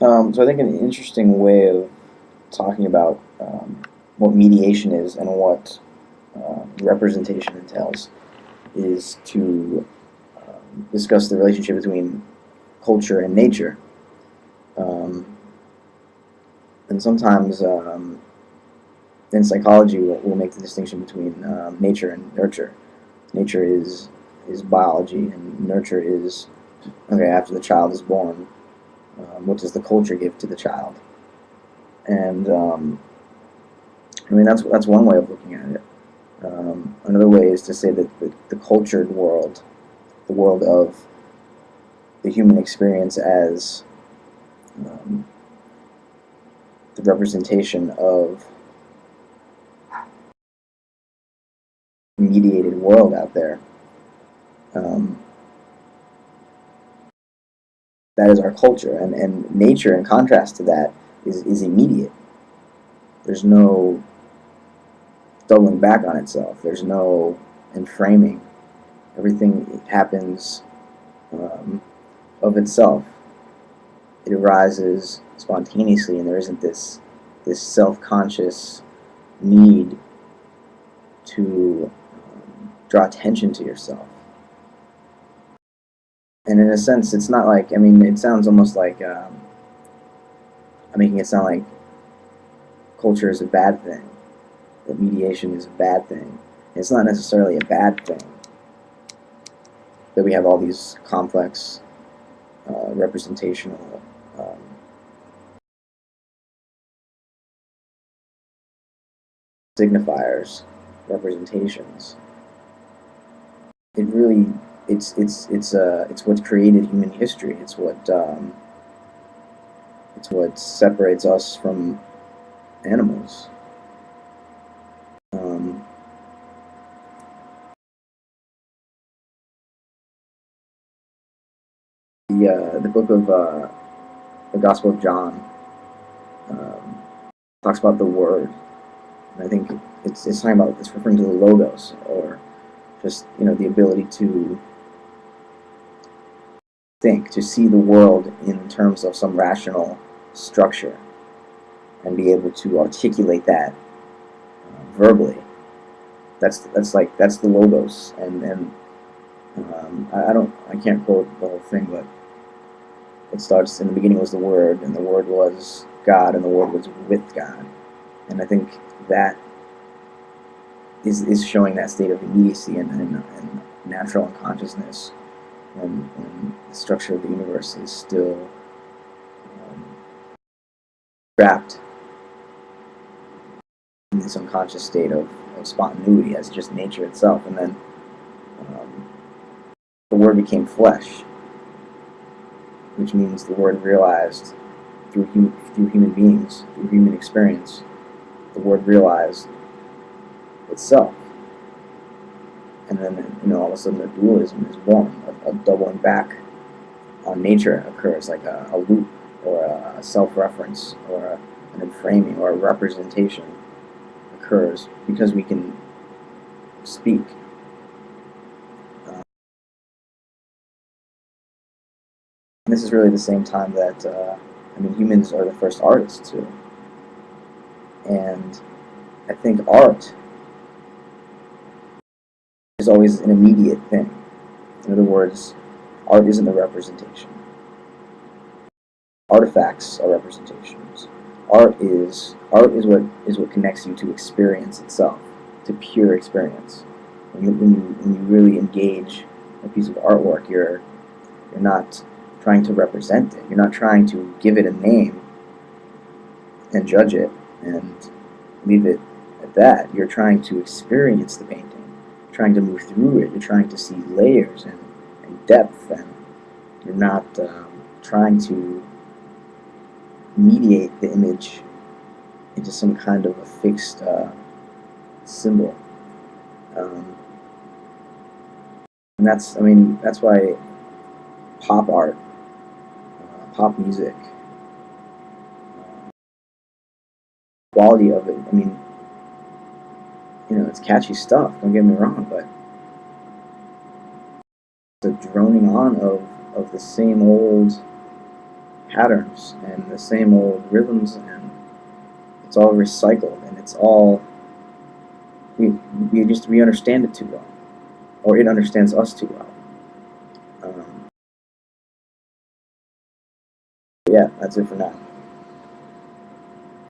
So I think an interesting way of talking about what mediation is and what representation entails is to discuss the relationship between culture and nature. Um, and sometimes in psychology, we'll make the distinction between nature and nurture. Nature is biology, and nurture is okay after the child is born. What does the culture give to the child? And I mean that's one way of looking at it. Another way is to say that the cultured world, the world of the human experience as um, the representation of the mediated world out there, um, that is our culture. And nature, in contrast to that, is immediate. There's no doubling back on itself. There's no enframing. Everything happens of itself. It arises spontaneously, and there isn't this self-conscious need to draw attention to yourself. And in a sense, it's not like, I mean, it sounds almost like I'm making it sound like culture is a bad thing, that mediation is a bad thing. It's not necessarily a bad thing that we have all these complex representational signifiers, representations. It really, it's what's created human history. It's what separates us from animals. Um, the book of the Gospel of John um, talks about the Word, and I think it's talking about, it's referring to the logos, or just the ability to think, to see the world in terms of some rational structure, and be able to articulate that verbally. That's the logos, and I can't quote the whole thing, but it starts, in the beginning was the Word, and the Word was God, and the Word was with God. And I think that is showing that state of immediacy and natural unconsciousness when the structure of the universe is still um, trapped in this unconscious state of spontaneity as just nature itself. And then um, the Word became flesh, which means the Word realized through human beings, through human experience, the Word realized itself. And then all of a sudden a dualism is born, a doubling back on nature occurs, like a loop or a self-reference or an enframing or a representation occurs because we can speak. And this is really the same time that I mean, humans are the first artists too, and I think art is always an immediate thing. In other words, art isn't a representation. Artifacts are representations. Art is what connects you to experience itself, to pure experience. When you really engage a piece of artwork, you're not trying to represent it. You're not trying to give it a name and judge it and leave it at that. You're trying to experience the painting. You're trying to move through it. You're trying to see layers and depth, and you're not trying to mediate the image into some kind of a fixed symbol. Um, and I mean, that's why pop art, pop music, quality of it. I mean, it's catchy stuff. Don't get me wrong, but the droning on of the same old patterns and the same old rhythms, and it's all recycled, and it's all we we understand it too well, or it understands us too well. Yeah, that's it for now.